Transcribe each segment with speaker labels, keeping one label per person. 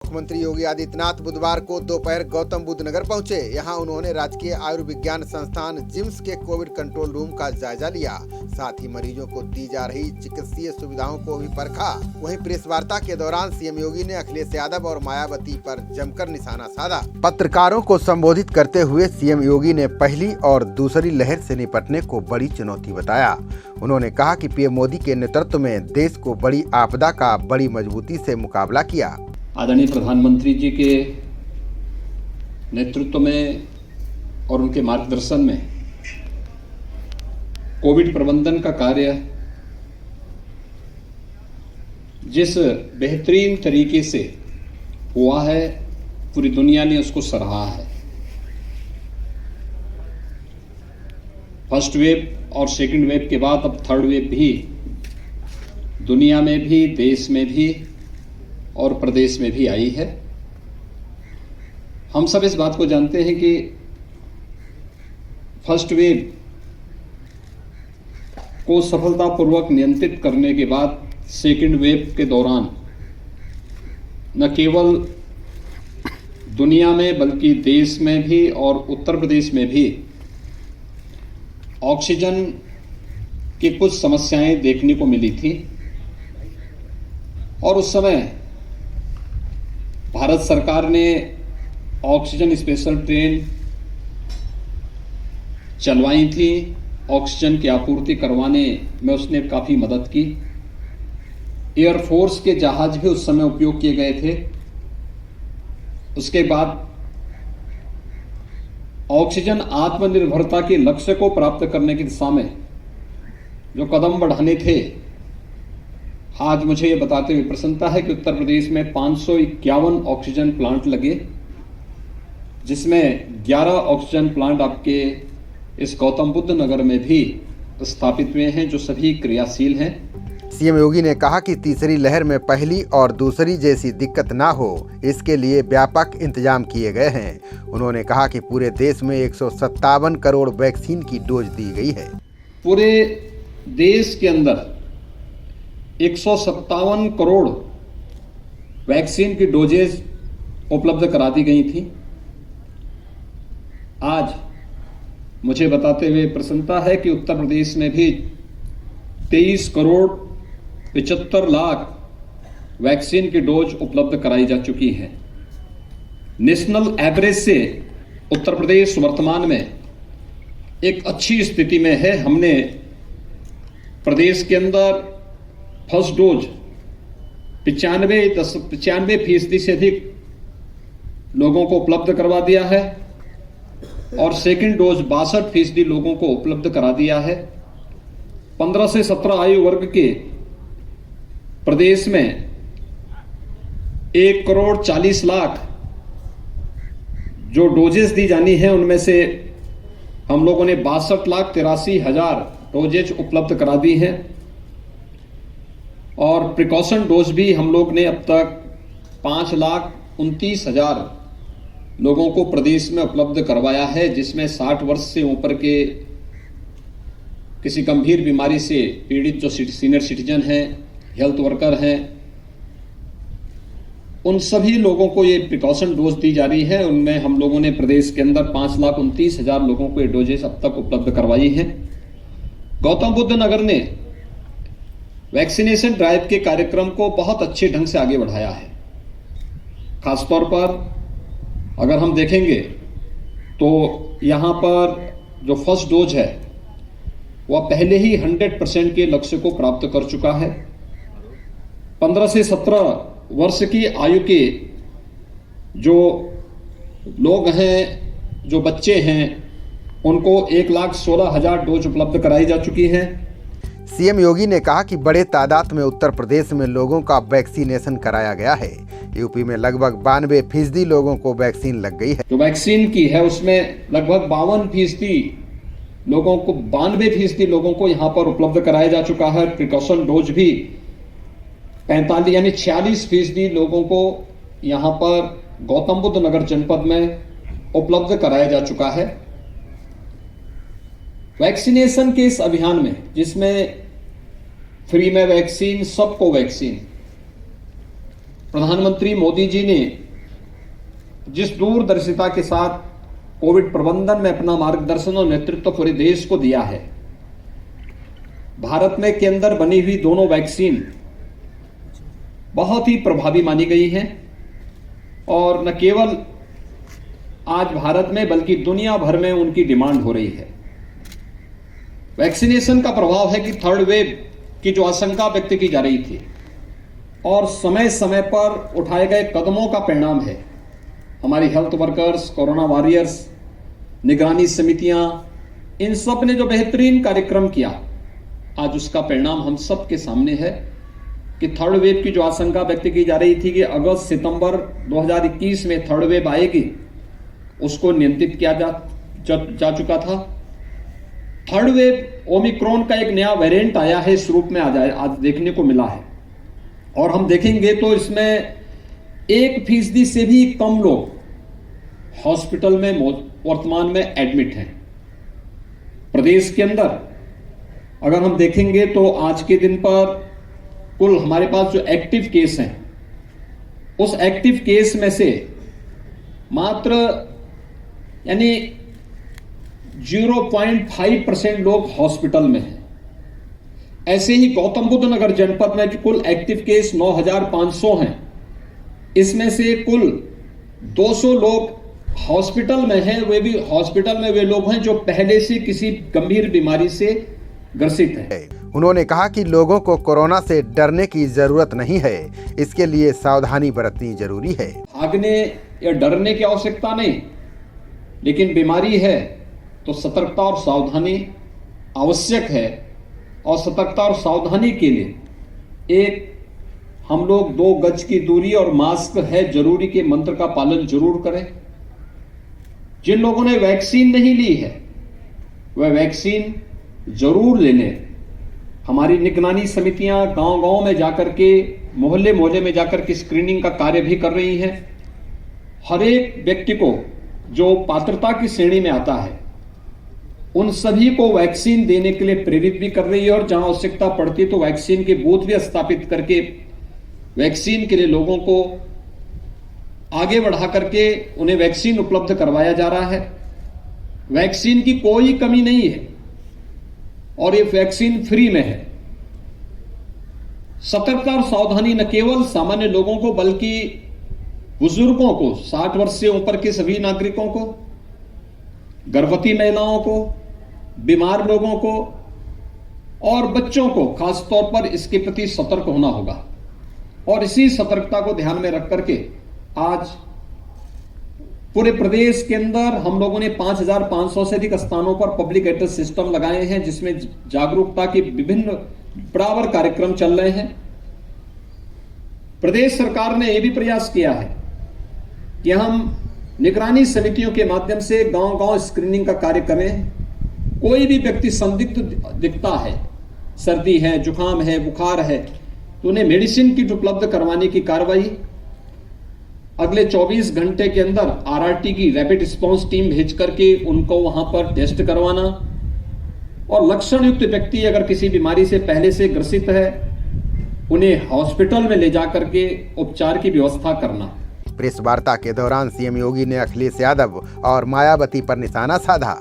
Speaker 1: मुख्यमंत्री योगी आदित्यनाथ बुधवार को दोपहर गौतम बुद्ध नगर पहुंचे। यहां उन्होंने राजकीय आयुर्विज्ञान संस्थान जिम्स के कोविड कंट्रोल रूम का जायजा लिया। साथ ही मरीजों को दी जा रही चिकित्सीय सुविधाओं को भी परखा। वहीं प्रेस वार्ता के दौरान सीएम योगी ने अखिलेश यादव और मायावती पर जमकर निशाना साधा। पत्रकारों को संबोधित करते हुए सीएम योगी ने पहली और दूसरी लहर से निपटने को बड़ी चुनौती बताया। उन्होंने कहा कि पीएम मोदी के नेतृत्व में देश को बड़ी आपदा का बड़ी मजबूती से मुकाबला किया।
Speaker 2: आदरणीय प्रधानमंत्री जी के नेतृत्व में और उनके मार्गदर्शन में कोविड प्रबंधन का कार्य जिस बेहतरीन तरीके से हुआ है, पूरी दुनिया ने उसको सराहा है। फर्स्ट वेव और सेकंड वेव के बाद अब थर्ड वेव भी दुनिया में भी, देश में भी और प्रदेश में भी आई है। हम सब इस बात को जानते हैं कि फर्स्ट वेव को सफलतापूर्वक नियंत्रित करने के बाद सेकंड वेव के दौरान न केवल दुनिया में बल्कि देश में भी और उत्तर प्रदेश में भी ऑक्सीजन की कुछ समस्याएं देखने को मिली थी और उस समय भारत सरकार ने ऑक्सीजन स्पेशल ट्रेन चलवाई थी। ऑक्सीजन की आपूर्ति करवाने में उसने काफ़ी मदद की। एयरफोर्स के जहाज भी उस समय उपयोग किए गए थे। उसके बाद ऑक्सीजन आत्मनिर्भरता के लक्ष्य को प्राप्त करने की दिशा में जो कदम बढ़ाने थे, आज मुझे ये बताते हुए प्रसन्नता है कि उत्तर प्रदेश में 551 ऑक्सीजन प्लांट लगे, जिसमें 11 ऑक्सीजन प्लांट आपके इस गौतम बुद्ध नगर में भी स्थापित हुए हैं, जो सभी क्रियाशील हैं।
Speaker 1: सीएम योगी ने कहा कि तीसरी लहर में पहली और दूसरी जैसी दिक्कत ना हो, इसके लिए व्यापक इंतजाम किए गए हैं। उन्होंने कहा कि पूरे देश में 157 करोड़ वैक्सीन की डोज दी गई है।
Speaker 2: पूरे देश के अंदर 157 करोड़ वैक्सीन की डोजेज उपलब्ध करा दी गई थी। आज मुझे बताते हुए प्रसन्नता है कि उत्तर प्रदेश में भी 23 करोड़ 75 लाख वैक्सीन की डोज उपलब्ध कराई जा चुकी है। नेशनल एवरेज से उत्तर प्रदेश वर्तमान में एक अच्छी स्थिति में है। हमने प्रदेश के अंदर फर्स्ट डोज 95% से अधिक लोगों को उपलब्ध करवा दिया है और सेकंड डोज 62% लोगों को उपलब्ध करा दिया है। 15 से 17 आयु वर्ग के प्रदेश में 1 करोड़ 40 लाख जो डोजेस दी जानी है, उनमें से हम लोगों ने 62,83,000 डोजेज उपलब्ध करा दी हैं और प्रिकॉशन डोज भी हम लोग ने अब तक 5,29,000 लोगों को प्रदेश में उपलब्ध करवाया है, जिसमें 60 वर्ष से ऊपर के किसी गंभीर बीमारी से पीड़ित जो सीनियर सिटीजन हैं, हेल्थ वर्कर हैं, उन सभी लोगों को ये प्रिकॉशन डोज दी जा रही है। उनमें हम लोगों ने प्रदेश के अंदर 5,29,000 लोगों को ये डोजेस अब तक उपलब्ध करवाई है। गौतम बुद्ध नगर ने वैक्सीनेशन ड्राइव के कार्यक्रम को बहुत अच्छे ढंग से आगे बढ़ाया है। खासतौर पर अगर हम देखेंगे तो यहाँ पर जो फर्स्ट डोज है वह पहले ही 100% के लक्ष्य को प्राप्त कर चुका है। 15 से 17 वर्ष की आयु के जो लोग हैं, जो बच्चे हैं, उनको 1,16,000 डोज उपलब्ध कराई जा चुकी है।
Speaker 1: सीएम योगी ने कहा कि बड़े तादाद में उत्तर प्रदेश में लोगों का वैक्सीनेशन कराया गया है। यूपी में लगभग 92% लोगों को वैक्सीन लग गई है।
Speaker 2: जो वैक्सीन की है उसमें लगभग 52% लोगों को 92% लोगों को यहाँ पर उपलब्ध कराया जा चुका है। प्रिकॉशन डोज भी 45 यानी 46% लोगों को यहाँ पर गौतम बुद्ध नगर जनपद में उपलब्ध कराया जा चुका है। वैक्सीनेशन के इस अभियान में, जिसमें फ्री में वैक्सीन, सबको वैक्सीन, प्रधानमंत्री मोदी जी ने जिस दूरदर्शिता के साथ कोविड प्रबंधन में अपना मार्गदर्शन और नेतृत्व पूरे देश को दिया है, भारत में के अंदर बनी हुई दोनों वैक्सीन बहुत ही प्रभावी मानी गई हैं और न केवल आज भारत में बल्कि दुनिया भर में उनकी डिमांड हो रही है। वैक्सीनेशन का प्रभाव है कि थर्ड वेव की जो आशंका व्यक्त की जा रही थी और समय समय पर उठाए गए कदमों का परिणाम है। हमारी हेल्थ वर्कर्स, कोरोना वॉरियर्स, निगरानी समितियां, इन सब ने जो बेहतरीन कार्यक्रम किया, आज उसका परिणाम हम सब के सामने है कि थर्ड वेव की जो आशंका व्यक्त की जा रही थी कि अगस्त सितंबर 2021 में थर्ड वेव आएगी, उसको नियंत्रित किया जा चुका था। थर्ड वेव ओमिक्रॉन का एक नया वेरिएंट आया है, इस रूप में आज देखने को मिला है और हम देखेंगे तो इसमें 1% से भी कम लोग हॉस्पिटल में वर्तमान में एडमिट हैं। प्रदेश के अंदर अगर हम देखेंगे तो आज के दिन पर कुल हमारे पास जो एक्टिव केस हैं, उस एक्टिव केस में से मात्र यानी 0.5% लोग हॉस्पिटल में हैं। ऐसे ही गौतम बुद्ध नगर जनपद में कुल एक्टिव केस 9,500 हैं, इसमें से कुल 200 लोग हॉस्पिटल में हैं। वे भी हॉस्पिटल में वे लोग हैं जो पहले से किसी गंभीर बीमारी से ग्रसित हैं।
Speaker 1: उन्होंने कहा कि लोगों को कोरोना से डरने की जरूरत नहीं है, इसके लिए सावधानी बरतनी जरूरी है।
Speaker 2: भागने या डरने की आवश्यकता नहीं, लेकिन बीमारी है तो सतर्कता और सावधानी आवश्यक है और सतर्कता और सावधानी के लिए एक हम लोग 2 गज की दूरी और मास्क है जरूरी के मंत्र का पालन जरूर करें। जिन लोगों ने वैक्सीन नहीं ली है वह वैक्सीन जरूर ले लें। हमारी निगरानी समितियां गांव-गांव में जाकर के, मोहल्ले में जाकर के स्क्रीनिंग का कार्य भी कर रही हैं। हर एक व्यक्ति को जो पात्रता की श्रेणी में आता है उन सभी को वैक्सीन देने के लिए प्रेरित भी कर रही है और जहां आवश्यकता पड़ती है तो वैक्सीन के बूथ भी स्थापित करके वैक्सीन के लिए लोगों को आगे बढ़ा करके उन्हें वैक्सीन उपलब्ध करवाया जा रहा है। वैक्सीन की कोई कमी नहीं है और ये वैक्सीन फ्री में है। सतर्कता और सावधानी न केवल सामान्य लोगों को बल्कि बुजुर्गों को, 60 वर्ष से ऊपर के सभी नागरिकों को, गर्भवती महिलाओं को, बीमार लोगों को और बच्चों को खास तौर पर इसके प्रति सतर्क होना होगा। और इसी सतर्कता को ध्यान में रख करके आज पूरे प्रदेश के अंदर हम लोगों ने 5,500 से अधिक स्थानों पर पब्लिक एड्रेस सिस्टम लगाए हैं, जिसमें जागरूकता के विभिन्न बराबर कार्यक्रम चल रहे हैं। प्रदेश सरकार ने यह भी प्रयास किया है कि हम निगरानी समितियों के माध्यम से गांव-गांव स्क्रीनिंग का कार्य करें। कोई भी व्यक्ति संदिग्ध दिखता है, सर्दी है, जुकाम है, बुखार है, तो उन्हें मेडिसिन किट उपलब्ध करवाने की कार्रवाई अगले 24 घंटे के अंदर आरआरटी की रैपिड रिस्पांस टीम भेज करके उनको वहां पर टेस्ट करवाना और लक्षण युक्त व्यक्ति अगर किसी बीमारी से पहले से ग्रसित है उन्हें हॉस्पिटल में ले जाकर के उपचार की व्यवस्था करना।
Speaker 1: प्रेस वार्ता के दौरान सीएम योगी ने अखिलेश यादव और मायावती पर निशाना साधा।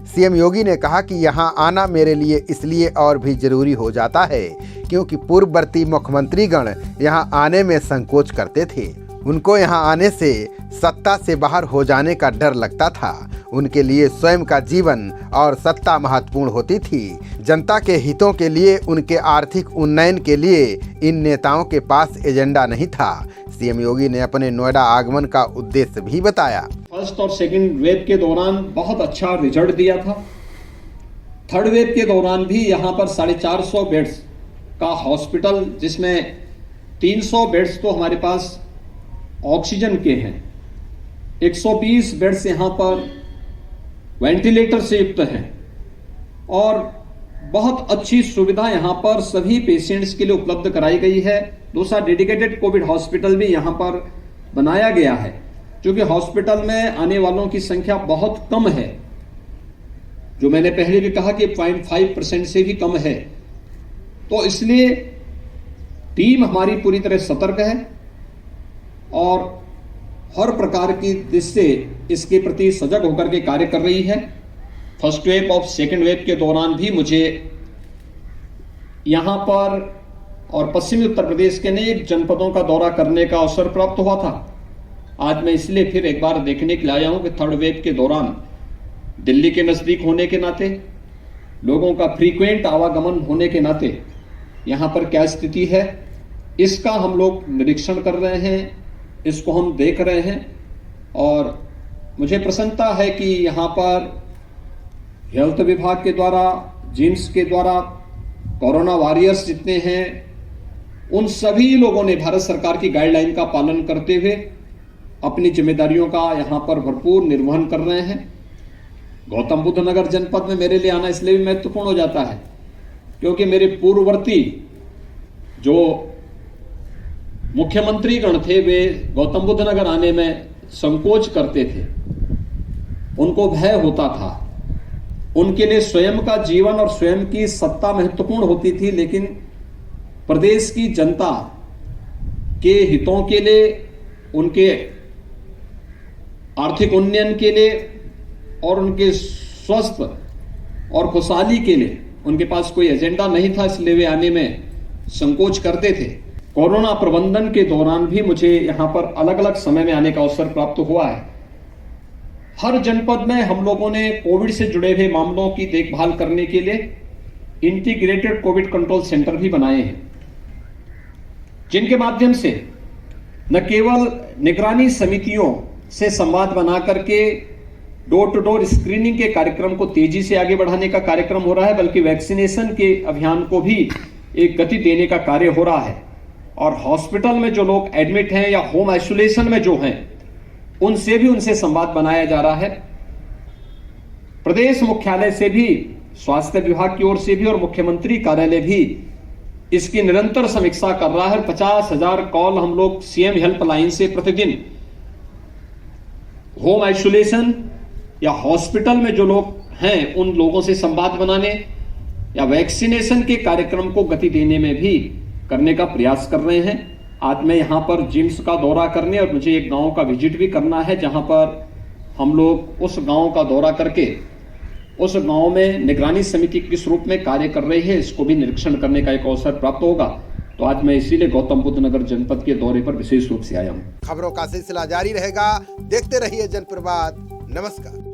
Speaker 1: सीएम योगी ने कहा कि यहां आना मेरे लिए इसलिए और भी जरूरी हो जाता है क्योंकि पूर्ववर्ती मुख्यमंत्रीगण यहां आने में संकोच करते थे। उनको यहां आने से सत्ता से बाहर हो जाने का डर लगता था। उनके लिए स्वयं का जीवन और सत्ता महत्वपूर्ण होती थी। जनता के हितों के लिए, उनके आर्थिक उन्नयन के लिए इन नेताओं के पास एजेंडा नहीं था। सीएम योगी ने अपने नोएडा आगमन का उद्देश्य भी बताया।
Speaker 2: फर्स्ट और सेकंड वेव के दौरान बहुत अच्छा रिजल्ट दिया था। थर्ड वेव के दौरान भी यहाँ पर 450 बेड्स का हॉस्पिटल, जिसमें 300 बेड्स तो हमारे पास ऑक्सीजन के हैं, 120 बेड्स यहाँ पर वेंटिलेटर से युक्त हैं और बहुत अच्छी सुविधा यहाँ पर सभी पेशेंट्स के लिए उपलब्ध कराई गई है। दूसरा, डेडिकेटेड कोविड हॉस्पिटल भी यहाँ पर बनाया गया है, क्योंकि हॉस्पिटल में आने वालों की संख्या बहुत कम है, जो मैंने पहले भी कहा कि 0.5% से भी कम है। तो इसलिए टीम हमारी पूरी तरह सतर्क है और हर प्रकार की दृष्टि से इसके प्रति सजग होकर के कार्य कर रही है। फर्स्ट वेव और सेकेंड वेव के दौरान भी मुझे यहाँ पर और पश्चिमी उत्तर प्रदेश के अनेक जनपदों का दौरा करने का अवसर प्राप्त हुआ था। आज मैं इसलिए फिर एक बार देखने के लिए आया हूँ कि थर्ड वेव के दौरान दिल्ली के नज़दीक होने के नाते, लोगों का फ्रीक्वेंट आवागमन होने के नाते यहाँ पर क्या स्थिति है, इसका हम लोग निरीक्षण कर रहे हैं, इसको हम देख रहे हैं। और मुझे प्रसन्नता है कि यहाँ पर हेल्थ विभाग के द्वारा, जिम्स के द्वारा, कोरोना वॉरियर्स जितने हैं, उन सभी लोगों ने भारत सरकार की गाइडलाइन का पालन करते हुए अपनी जिम्मेदारियों का यहाँ पर भरपूर निर्वहन कर रहे हैं। गौतम बुद्ध नगर जनपद में मेरे लिए आना इसलिए भी महत्वपूर्ण हो जाता है क्योंकि मेरे पूर्ववर्ती जो मुख्यमंत्री गण थे वे गौतम बुद्ध नगर आने में संकोच करते थे, उनको भय होता था। उनके लिए स्वयं का जीवन और स्वयं की सत्ता महत्वपूर्ण होती थी, लेकिन प्रदेश की जनता के हितों के लिए, उनके आर्थिक उन्नयन के लिए और उनके स्वस्थ और खुशहाली के लिए उनके पास कोई एजेंडा नहीं था, इसलिए वे आने में संकोच करते थे। कोरोना प्रबंधन के दौरान भी मुझे यहाँ पर अलग अलग समय में आने का अवसर प्राप्त हुआ है। हर जनपद में हम लोगों ने कोविड से जुड़े हुए मामलों की देखभाल करने के लिए इंटीग्रेटेड कोविड कंट्रोल सेंटर भी बनाए हैं, जिनके माध्यम से न केवल निगरानी समितियों से संवाद बना करके डोर टू डोर स्क्रीनिंग के कार्यक्रम को तेजी से आगे बढ़ाने का कार्यक्रम हो रहा है, बल्कि वैक्सीनेशन के अभियान को भी एक गति देने का कार्य हो रहा है। और हॉस्पिटल में जो लोग एडमिट हैं या होम आइसोलेशन में जो हैं, उनसे संवाद बनाया जा रहा है। प्रदेश मुख्यालय से भी, स्वास्थ्य विभाग की ओर से भी और मुख्यमंत्री कार्यालय भी इसकी निरंतर समीक्षा कर रहा है। 50,000 कॉल हम लोग सीएम हेल्पलाइन से प्रतिदिन होम आइसोलेशन या हॉस्पिटल में जो लोग हैं उन लोगों से संवाद बनाने या वैक्सीनेशन के कार्यक्रम को गति देने में भी करने का प्रयास कर रहे हैं। आज मैं यहाँ पर जिम्स का दौरा करने और मुझे एक गांव का विजिट भी करना है, जहां पर हम लोग उस गांव का दौरा करके उस गांव में निगरानी समिति किस रूप में कार्य कर रही है, इसको भी निरीक्षण करने का एक अवसर प्राप्त होगा। तो आज मैं इसीलिए गौतम बुद्ध नगर जनपद के दौरे पर विशेष रूप से आया हूँ।
Speaker 1: खबरों का सिलसिला जारी रहेगा, देखते रहिए जनप्रवाद। नमस्कार।